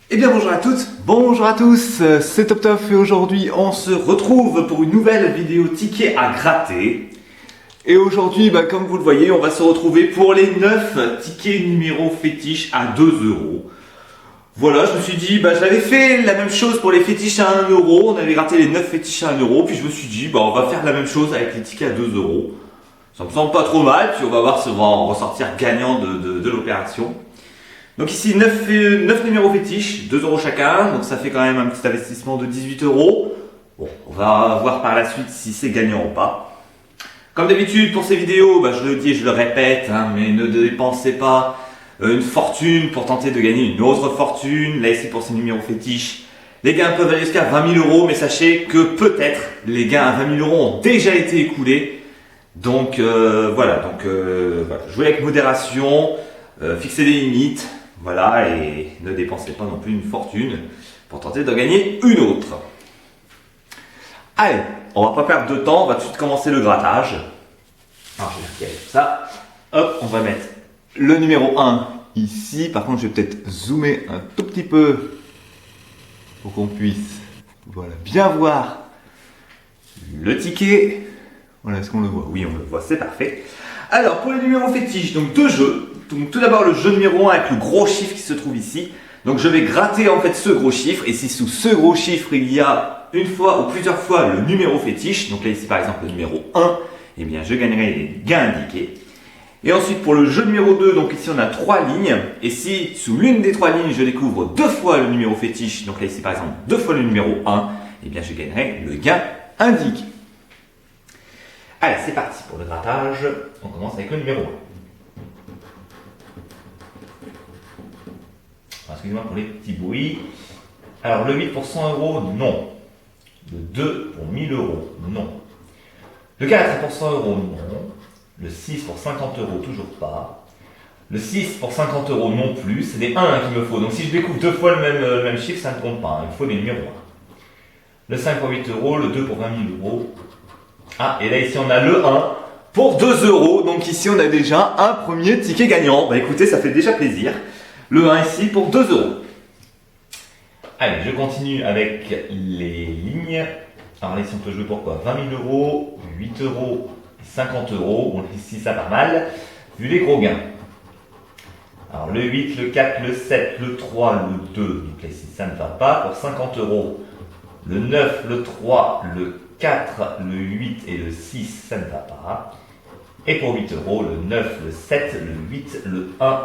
Eh bien bonjour à toutes, bonjour à tous, c'est TopTop et aujourd'hui on se retrouve pour une nouvelle vidéo ticket à gratter. Et aujourd'hui, comme vous le voyez, on va se retrouver pour les 9 tickets numéro fétiches à 2 euros. Voilà, je me suis dit, j'avais fait la même chose pour les fétiches à 1 euro, on avait gratté les 9 fétiches à 1 euro, puis je me suis dit, on va faire la même chose avec les tickets à 2 euros. Ça me semble pas trop mal, puis on va voir si on va en ressortir gagnant de l'opération. Donc ici 9 numéros fétiches, 2 euros chacun, donc ça fait quand même un petit investissement de 18 euros. Bon, on va voir par la suite si c'est gagnant ou pas. Comme d'habitude pour ces vidéos, je le dis et je le répète, mais ne dépensez pas une fortune pour tenter de gagner une autre fortune. Là ici pour ces numéros fétiches, les gains peuvent aller jusqu'à 20 000 euros, mais sachez que peut-être les gains à 20 000 euros ont déjà été écoulés. Donc voilà, jouez avec modération, fixez des limites. Voilà, et ne dépensez pas non plus une fortune pour tenter de gagner une autre. Allez, on va pas perdre de temps, on va tout de suite commencer le grattage. Alors je vais regarder tout ça. Hop, on va mettre le numéro 1 ici. Par contre, je vais peut-être zoomer un tout petit peu pour qu'on puisse bien voir le ticket. Voilà, est-ce qu'on le voit? Oui, on le voit, c'est parfait. Alors, pour les numéros fétiches, donc deux jeux. Donc, tout d'abord, le jeu numéro 1 avec le gros chiffre qui se trouve ici. Donc, je vais gratter en fait ce gros chiffre. Et si sous ce gros chiffre, il y a une fois ou plusieurs fois le numéro fétiche, donc là, ici, par exemple, le numéro 1, eh bien, je gagnerai les gains indiqués. Et ensuite, pour le jeu numéro 2, donc ici, on a 3 lignes. Et si sous l'une des 3 lignes, je découvre 2 fois le numéro fétiche, donc là, ici, par exemple, 2 fois le numéro 1, eh bien, je gagnerai le gain indiqué. Allez, c'est parti pour le grattage. On commence avec le numéro 1. Excusez-moi pour les petits bruits. Alors, le 8 pour 100 euros, non. Le 2 pour 1000 euros, non. Le 4 pour 100 euros, non. Le 6 pour 50 euros, toujours pas. Le 6 pour 50 euros, non plus. C'est des 1 qu'il me faut. Donc, si je découvre 2 fois le même chiffre, ça ne compte pas. Il me faut les numéros 1. Le 5 pour 8 euros, le 2 pour 20 000 euros. Ah, et là, ici, on a le 1 pour 2 euros. Donc, ici, on a déjà un premier ticket gagnant. Écoutez, ça fait déjà plaisir. Le 1 ici pour 2 euros. Allez, je continue avec les lignes. Alors là, ici, on peut jouer pour quoi? 20 000 euros, 8 euros, 50 euros. Bon, ici, ça va mal, vu les gros gains. Alors, le 8, le 4, le 7, le 3, le 2. Donc là, ici, ça ne va pas. Pour 50 euros, le 9, le 3, le 4, le 8 et le 6, ça ne va pas. Et pour 8 euros, le 9, le 7, le 8, le 1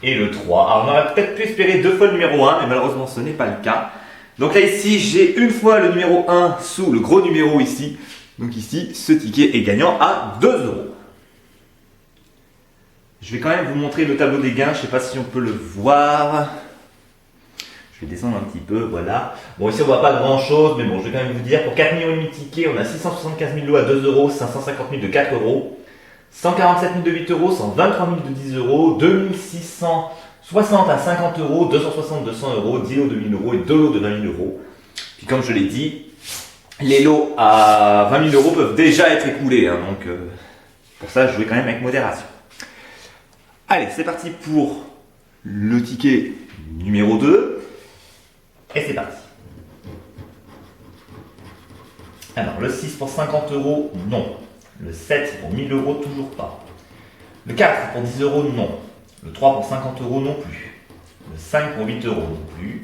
et le 3. Alors on aurait peut-être pu espérer 2 fois le numéro 1, mais malheureusement ce n'est pas le cas. Donc là ici, j'ai une fois le numéro 1 sous le gros numéro ici. Donc ici, ce ticket est gagnant à 2 euros. Je vais quand même vous montrer le tableau des gains, je ne sais pas si on peut le voir. Je vais descendre un petit peu, voilà. Bon, ici on voit pas grand chose, mais bon, je vais quand même vous dire, pour 4 millions et demi de tickets, on a 675 000 lots à 2 euros, 550 000 de 4 euros, 147 000 de 8 euros, 123 000 de 10 euros, 2660 à 50 euros, 260 de 100 euros, 10 lots de 1000 euros et 2 lots de 20 000 euros. Puis comme je l'ai dit, les lots à 20 000 euros peuvent déjà être écoulés, donc pour ça, je jouais quand même avec modération. Allez, c'est parti pour le ticket numéro 2. Et c'est parti. Alors, le 6 pour 50 euros, non. Le 7 pour 1000 euros, toujours pas. Le 4 pour 10 euros, non. Le 3 pour 50 euros, non plus. Le 5 pour 8 euros, non plus.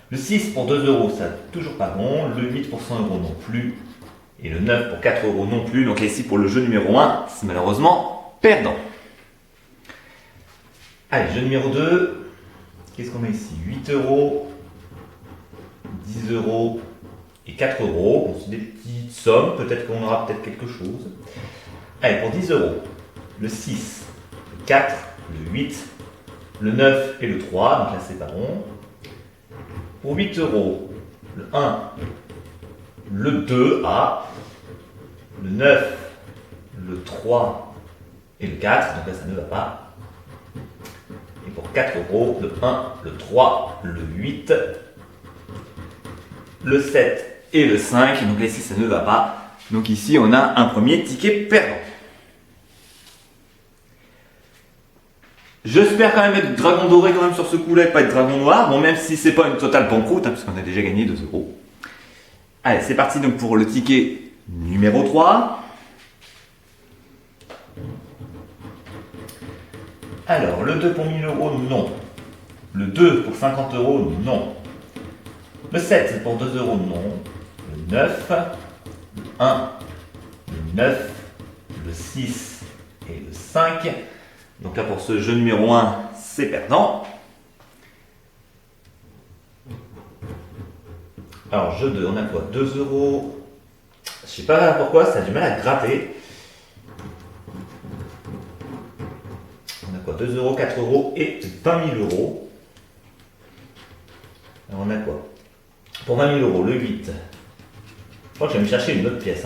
Le 6 pour 2 euros, ça toujours pas bon. Le 8 pour 100 euros, non plus. Et le 9 pour 4 euros, non plus. Donc ici, pour le jeu numéro 1, c'est malheureusement perdant. Allez, jeu numéro 2. Qu'est-ce qu'on a ici? 8 euros. 10 euros et 4 euros. Bon, c'est des petites sommes, peut-être qu'on aura peut-être quelque chose. Allez, pour 10 euros, le 6, le 4, le 8, le 9 et le 3, donc là c'est pas bon. Pour 8 euros, le 1, le 2, le 9, le 3 et le 4, donc là ça ne va pas. Et pour 4 euros, le 1, le 3, le 8, le 7 et le 5, donc là ici ça ne va pas. Donc ici on a un premier ticket perdant. J'espère quand même être dragon doré quand même sur ce coup-là et pas être dragon noir. Bon, même si c'est pas une totale banqueroute, hein, puisqu'on a déjà gagné 2 euros. Allez, c'est parti donc pour le ticket numéro 3. Alors, le 2 pour 1000 euros, non. Le 2 pour 50 euros, non. Le 7 pour 2 euros, non. Le 9, le 1, le 9, le 6 et le 5. Donc là, pour ce jeu numéro 1, c'est perdant. Alors, jeu 2, on a quoi? 2 euros. Je sais pas pourquoi, ça a du mal à gratter. On a quoi? 2 euros, 4 euros et 20 000 euros. Alors, on a quoi? Pour 20 000 euros, le 8. Je crois que je vais me chercher une autre pièce.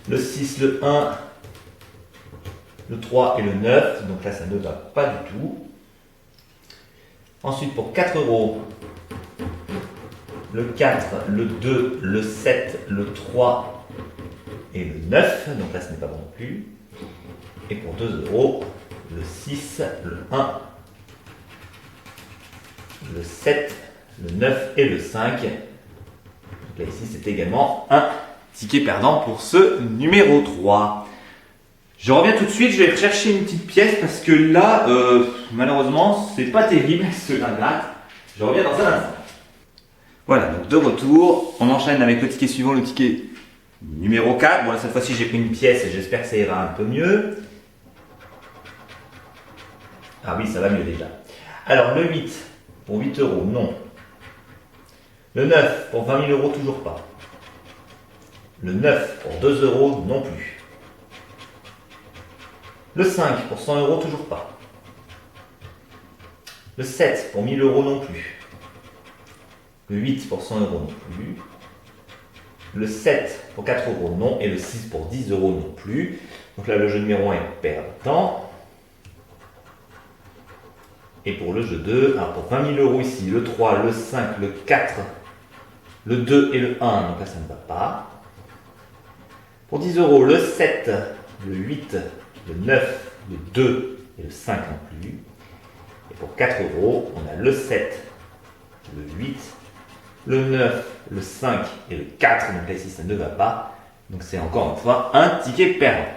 Le 6, le 1, le 3 et le 9. Donc là, ça ne va pas du tout. Ensuite, pour 4 euros, le 4, le 2, le 7, le 3 et le 9. Donc là, ce n'est pas bon non plus. Et pour 2 euros, le 6, le 1, le 7, le 9 et le 5. Donc là, ici, c'est également un ticket perdant pour ce numéro 3. Je reviens tout de suite, je vais rechercher une petite pièce parce que là, malheureusement, c'est pas terrible ce gratte. Je reviens dans un instant. Voilà, donc de retour, on enchaîne avec le ticket suivant, le ticket numéro 4. Bon, là, cette fois-ci, j'ai pris une pièce et j'espère que ça ira un peu mieux. Ah oui, ça va mieux déjà. Alors, le 8 pour 8 euros, non. Le 9 pour 20 000 euros, toujours pas. Le 9 pour 2 euros, non plus. Le 5 pour 100 euros, toujours pas. Le 7 pour 1000 euros, non plus. Le 8 pour 100 euros, non plus. Le 7 pour 4 euros, non. Et le 6 pour 10 euros, non plus. Donc là, le jeu numéro 1 est perdant. Et pour le jeu 2, alors pour 20 000 euros ici, le 3, le 5, le 4, le 2 et le 1, donc là ça ne va pas. Pour 10 euros, le 7, le 8, le 9, le 2 et le 5 non plus. Et pour 4 euros, on a le 7, le 8, le 9, le 5 et le 4. Donc là ici ça ne va pas. Donc c'est encore une fois un ticket perdant.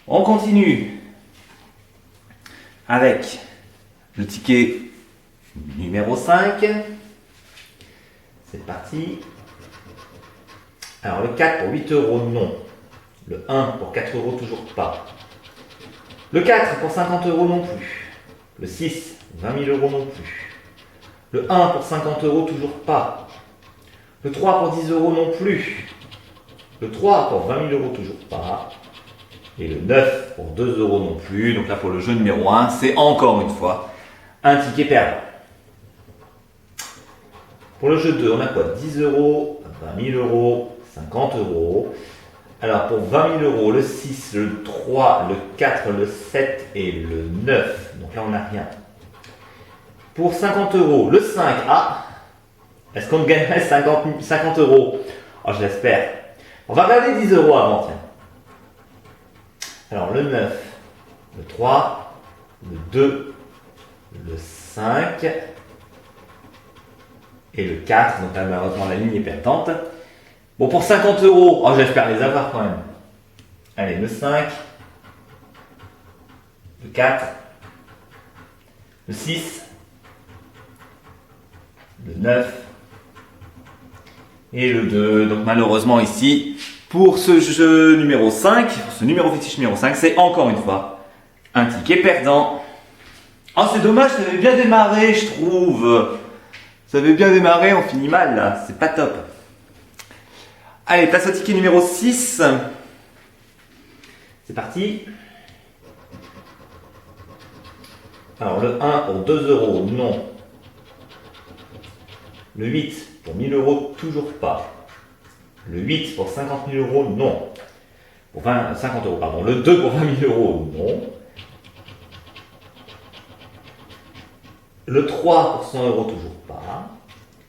On continue avec le ticket numéro 5. C'est parti. Alors le 4 pour 8 euros, non. Le 1 pour 4 euros, toujours pas. Le 4 pour 50 euros, non plus. Le 6, 20 000 euros, non plus. Le 1 pour 50 euros, toujours pas. Le 3 pour 10 euros, non plus. Le 3 pour 20 000 euros, toujours pas. Et le 9 pour 2 euros non plus. Donc là, pour le jeu numéro 1, c'est encore une fois un ticket perdant. Pour le jeu 2, on a quoi? 10 euros, 20 000 euros, 50 euros. Alors pour 20 000 euros, le 6, le 3, le 4, le 7 et le 9. Donc là, on n'a rien. Pour 50 euros, le 5. Ah, est-ce qu'on gagnerait 50 euros? Oh, je l'espère. On va regarder 10 euros avant, tiens. Alors le 9, le 3, le 2, le 5 et le 4. Donc là, malheureusement, la ligne est perdante. Bon, pour 50 euros, oh, j'espère les avoir quand même. Allez, le 5, le 4, le 6, le 9 et le 2. Donc malheureusement ici, pour ce jeu numéro 5, pour ce numéro fétiche numéro 5, c'est encore une fois un ticket perdant. Oh, c'est dommage, ça avait bien démarré, je trouve. Ça avait bien démarré, on finit mal là, c'est pas top. Allez, place au ticket numéro 6. C'est parti. Alors le 1 pour 2 euros, non. Le 8 pour 1000 euros, toujours pas. Le 8 pour 50 000 euros, non. Pour 50 euros, pardon. Le 2 pour 20 000 euros, non. Le 3 pour 100 euros, toujours pas.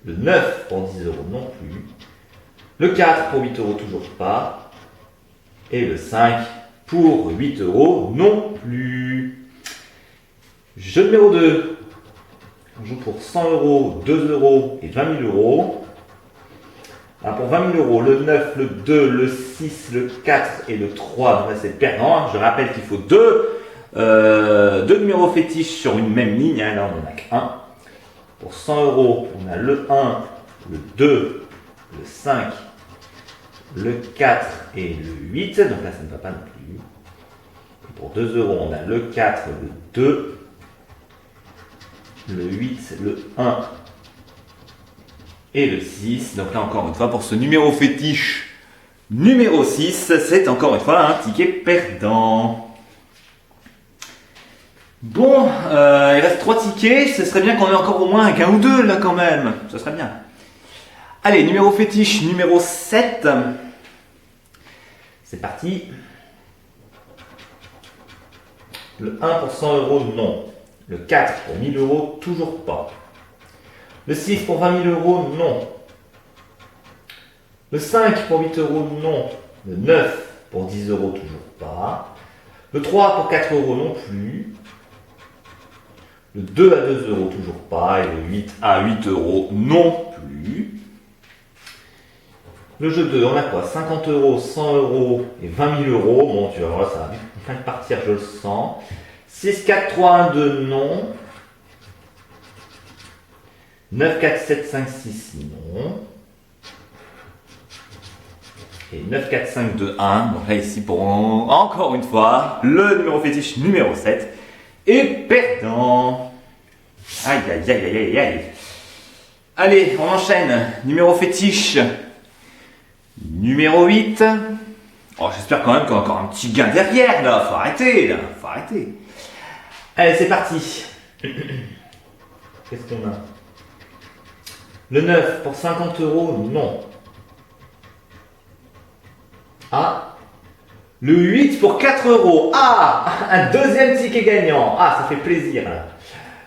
Le 9 pour 10 euros, non plus. Le 4 pour 8 euros, toujours pas. Et le 5 pour 8 euros, non plus. Jeu numéro 2. On joue pour 100 euros, 2 euros et 20 000 euros. Alors pour 20 000 euros, le 9, le 2, le 6, le 4 et le 3, donc là c'est perdant. Je rappelle qu'il faut deux numéros fétiches sur une même ligne. Là on n'en a qu'un. Pour 100 euros, on a le 1, le 2, le 5, le 4 et le 8. Donc là ça ne va pas non plus. Et pour 2 euros, on a le 4, le 2, le 8, le 1 et le 6. Donc là encore une fois, pour ce numéro fétiche numéro 6, c'est encore une fois un ticket perdant. Bon, il reste 3 tickets. Ce serait bien qu'on ait encore au moins un gain ou deux là quand même. Ce serait bien. Allez, numéro fétiche numéro 7. C'est parti. Le 1 pour 100 euros, non. Le 4 pour 1000 euros, toujours pas. Le 6 pour 20 000 euros, non. Le 5 pour 8 euros, non. Le 9 pour 10 euros, toujours pas. Le 3 pour 4 euros, non plus. Le 2 à 2 euros, toujours pas. Et le 8 à 8 euros, non plus. Le jeu 2, on a quoi? 50 euros, 100 euros et 20 000 euros. Bon, tu vas voir, ça va vite partir, je le sens. 6, 4, 3, 1, 2, non. 9, 4, 7, 5, 6, non. Et 9, 4, 5, 2, 1. Donc là, ici, pour encore une fois, le numéro fétiche numéro 7 est perdant. Aïe, aïe, aïe, aïe, aïe, aïe. Allez, on enchaîne. Numéro fétiche numéro 8. Oh, j'espère quand même qu'on a encore un petit gain derrière, là. Faut arrêter, là. Faut arrêter. Allez, c'est parti. Qu'est-ce qu'on a? Le 9 pour 50 euros, non. Ah. Le 8 pour 4 euros. Ah, un deuxième ticket gagnant. Ah, ça fait plaisir, là.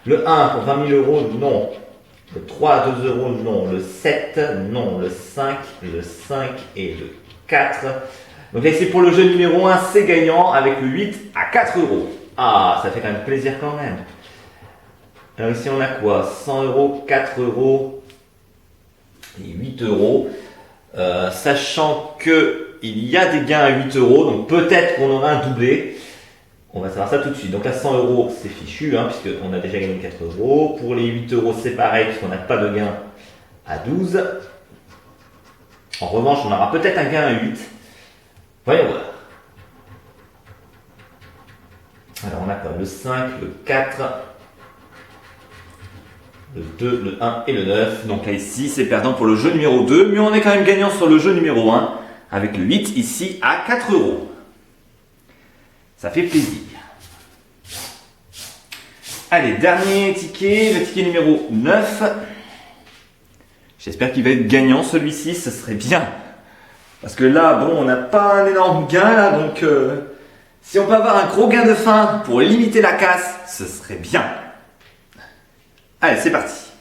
Le 1 pour 20 000 euros, non. Le 3 à 2 euros, non. Le 7, non. Le 5 et le 4. Donc là, ici, pour le jeu numéro 1, c'est gagnant avec le 8 à 4 euros. Ah, ça fait quand même plaisir quand même. Alors ici, on a quoi? 100 euros, 4 euros et 8 euros. Sachant qu'il y a des gains à 8 euros, donc peut-être qu'on aura un doublé. On va savoir ça tout de suite. Donc là, 100 euros, c'est fichu, hein, puisqu'on a déjà gagné 4 euros. Pour les 8 euros, c'est pareil, puisqu'on n'a pas de gain à 12. En revanche, on aura peut-être un gain à 8. Voyons voir. Alors, on a quoi? Le 5, le 4, le 2, le 1 et le 9. Donc là, ici, c'est perdant pour le jeu numéro 2. Mais on est quand même gagnant sur le jeu numéro 1. Avec le 8, ici, à 4 euros. Ça fait plaisir. Allez, dernier ticket. Le ticket numéro 9. J'espère qu'il va être gagnant, celui-ci. Ce serait bien. Parce que là, bon, on n'a pas un énorme gain, là. Donc, si on peut avoir un gros gain de fin pour limiter la casse, ce serait bien. Allez, c'est parti.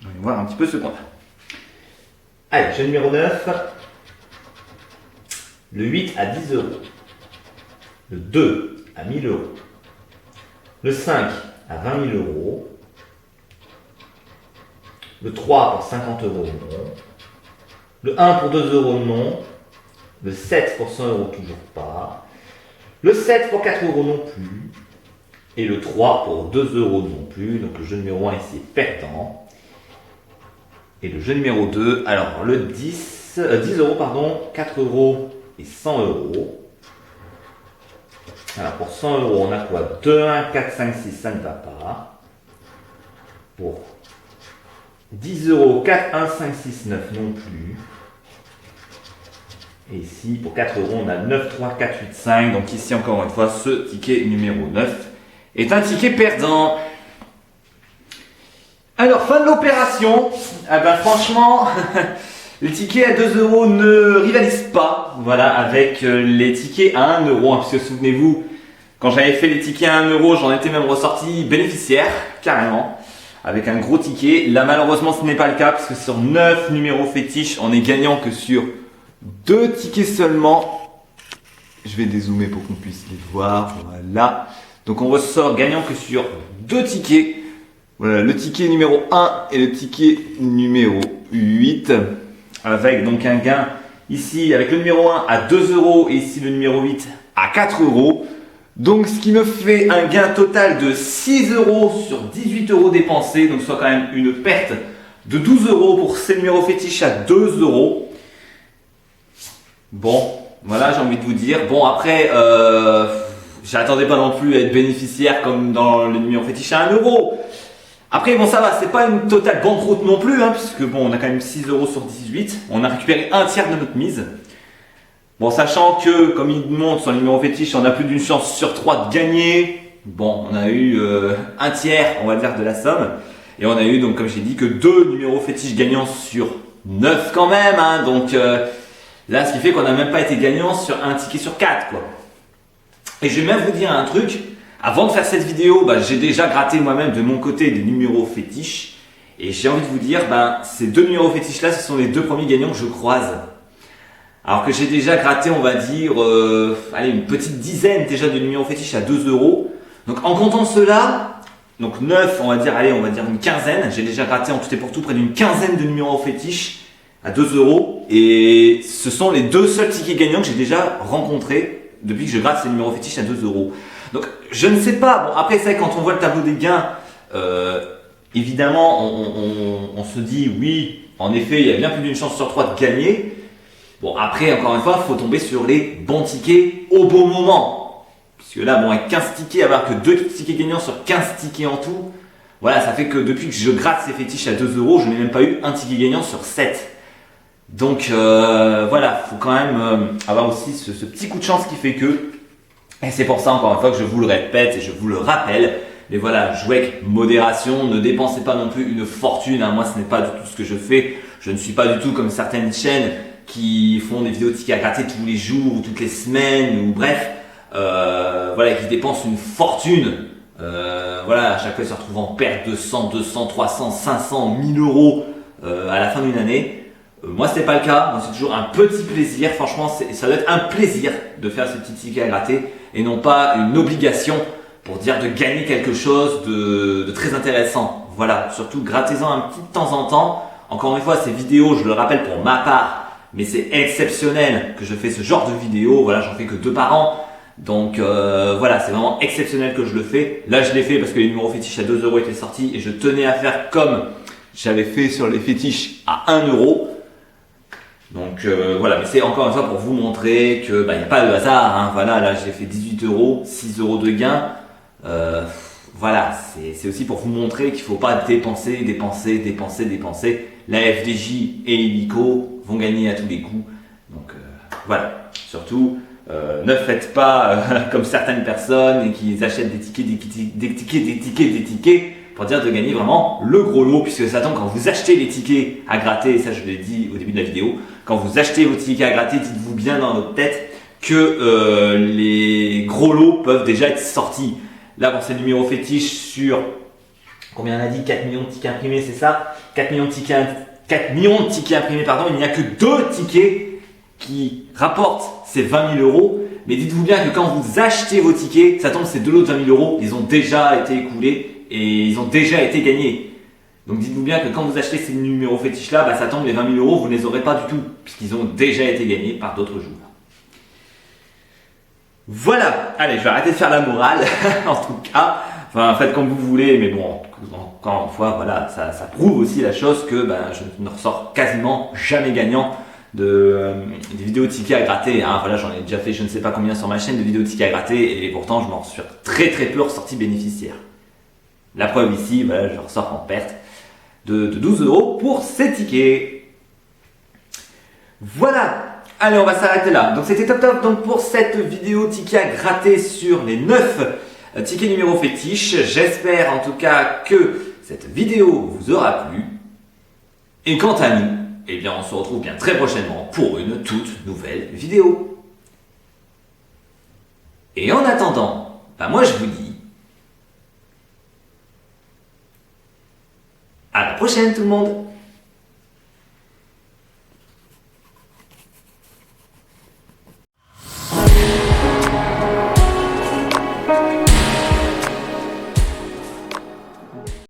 On va voir un petit peu ce qu'on a. Allez, jeu numéro 9. Le 8 à 10 euros. Le 2 à 1000 euros. Le 5 à 20 000 euros. Le 3 pour 50 euros, non. Le 1 pour 2 euros, non. Le 7 pour 100 euros, toujours pas. Le 7 pour 4 euros, non plus. Et le 3 pour 2 euros, non plus. Donc le jeu numéro 1 ici est perdant. Et le jeu numéro 2, alors le 10 euros, pardon, 4 euros et 100 euros. Alors pour 100 euros, on a quoi? 2, 1, 4, 5, 6, ça ne va pas. Pour 10 euros, 4, 1, 5, 6, 9 non plus. Et ici, pour 4 euros, on a 9, 3, 4, 8, 5. Donc ici, encore une fois, ce ticket numéro 9 est un ticket perdant. Alors, fin de l'opération. Ah ben, franchement, les tickets à 2 euros ne rivalisent pas, voilà, avec les tickets à 1 euro. Hein, puisque souvenez-vous, quand j'avais fait les tickets à 1 euro, j'en étais même ressorti bénéficiaire, carrément, avec un gros ticket. Là, malheureusement, ce n'est pas le cas, parce que sur 9 numéros fétiches, on est gagnant que sur 2 tickets seulement. Je vais dézoomer pour qu'on puisse les voir. Voilà. Donc on ressort gagnant que sur 2 tickets. Voilà, le ticket numéro 1 et le ticket numéro 8. Avec donc un gain ici avec le numéro 1 à 2 euros et ici le numéro 8 à 4 euros. Donc ce qui me fait un gain total de 6 euros sur 18 euros dépensés. Donc soit quand même une perte de 12 euros pour ces numéros fétiches à 2 euros. Bon, voilà, j'ai envie de vous dire. Bon, après, j'attendais pas non plus à être bénéficiaire comme dans le numéro fétiche à 1 euro. Après, bon, ça va, c'est pas une totale banqueroute non plus, hein, puisque bon, on a quand même 6 euros sur 18. On a récupéré un tiers de notre mise. Bon, sachant que, comme il montre sur le numéro fétiche, on a plus d'une chance sur 3 de gagner. Bon, on a eu un tiers, on va dire, de la somme. Et on a eu, donc, comme j'ai dit, que 2 numéros fétiches gagnants sur 9 quand même, hein. Donc, là, ce qui fait qu'on n'a même pas été gagnant sur un ticket sur 4, quoi. Et je vais même vous dire un truc. Avant de faire cette vidéo, j'ai déjà gratté moi-même de mon côté des numéros fétiches. Et j'ai envie de vous dire, ces 2 numéros fétiches là, ce sont les 2 premiers gagnants que je croise. Alors que j'ai déjà gratté, on va dire, une petite dizaine déjà de numéros fétiches à 2 euros. Donc en comptant cela, donc 9, on va dire une quinzaine. J'ai déjà gratté en tout et pour tout près d'une quinzaine de numéros fétiches à 2 euros. Et ce sont les 2 seuls tickets gagnants que j'ai déjà rencontrés depuis que je gratte ces numéros fétiches à 2 euros. Donc, je ne sais pas. Bon, après, c'est vrai, quand on voit le tableau des gains, évidemment, on se dit, oui, en effet, il y a bien plus d'une chance sur 3 de gagner. Bon, après, encore une fois, il faut tomber sur les bons tickets au bon moment. Puisque là, bon, avec 15 tickets, avoir que 2 tickets gagnants sur 15 tickets en tout, voilà, ça fait que depuis que je gratte ces fétiches à 2 euros, je n'ai même pas eu un ticket gagnant sur 7. Donc, voilà, il faut quand même avoir aussi ce petit coup de chance qui fait que. Et c'est pour ça, encore une fois, que je vous le répète et je vous le rappelle. Mais voilà, jouez avec modération, ne dépensez pas non plus une fortune. Hein. Moi, ce n'est pas du tout ce que je fais. Je ne suis pas du tout comme certaines chaînes qui font des vidéos de tickets à gratter tous les jours ou toutes les semaines ou bref, voilà, qui dépensent une fortune. Voilà, à chaque fois, ils se retrouvent en perte de 100, 200, 300, 500, 1000 euros à la fin d'une année. Moi, c'est pas le cas. Moi, c'est toujours un petit plaisir. Franchement, ça doit être un plaisir de faire ce petit ticket à gratter et non pas une obligation pour dire de gagner quelque chose de très intéressant. Voilà, surtout grattez-en un petit de temps en temps. Encore une fois, ces vidéos, je le rappelle pour ma part, mais c'est exceptionnel que je fais ce genre de vidéos. Voilà, j'en fais que 2 par an. Donc voilà, c'est vraiment exceptionnel que je le fais. Là, je l'ai fait parce que les numéros fétiches à 2 euros étaient sortis et je tenais à faire comme j'avais fait sur les fétiches à 1 euro. Donc voilà, mais c'est encore une fois pour vous montrer que il n'y a pas de hasard. Hein. Voilà, là j'ai fait 18 euros, 6 euros de gain. Voilà, c'est aussi pour vous montrer qu'il ne faut pas dépenser. La FDJ et l'Illico vont gagner à tous les coups. Donc voilà, surtout ne faites pas comme certaines personnes et qui achètent des tickets pour dire de gagner vraiment le gros lot, puisque ça tombe quand vous achetez les tickets à gratter, et ça je l'ai dit au début de la vidéo, quand vous achetez vos tickets à gratter, dites-vous bien dans votre tête que les gros lots peuvent déjà être sortis. Là, pour ces numéros fétiches sur, combien on a dit, 4 millions de tickets imprimés, c'est ça, 4 millions de tickets imprimés, pardon, il n'y a que 2 tickets qui rapportent ces 20 000 euros. Mais dites-vous bien que quand vous achetez vos tickets, ça tombe, ces 2 lots de 20 000 euros, ils ont déjà été écoulés et ils ont déjà été gagnés. Donc dites-vous bien que quand vous achetez ces numéros fétiches là, ça tombe, les 20 000 euros, vous ne les aurez pas du tout, puisqu'ils ont déjà été gagnés par d'autres joueurs. Voilà, allez, je vais arrêter de faire la morale, en tout cas, enfin faites comme vous voulez, mais bon, encore une fois, voilà, ça prouve aussi la chose que je ne ressors quasiment jamais gagnant des vidéos de tickets à gratter. Hein. Voilà, j'en ai déjà fait je ne sais pas combien sur ma chaîne de vidéos de tickets à gratter, et pourtant je m'en suis très peu ressorti bénéficiaire. La preuve ici, voilà, je ressors en perte de 12 euros pour ces tickets. Voilà. Allez, on va s'arrêter là. Donc c'était top donc pour cette vidéo ticket à gratter sur les 9 tickets numéro fétiches. J'espère en tout cas que cette vidéo vous aura plu. Et quant à nous, eh bien on se retrouve bien très prochainement pour une toute nouvelle vidéo. Et en attendant, moi je vous dis à la prochaine tout le monde.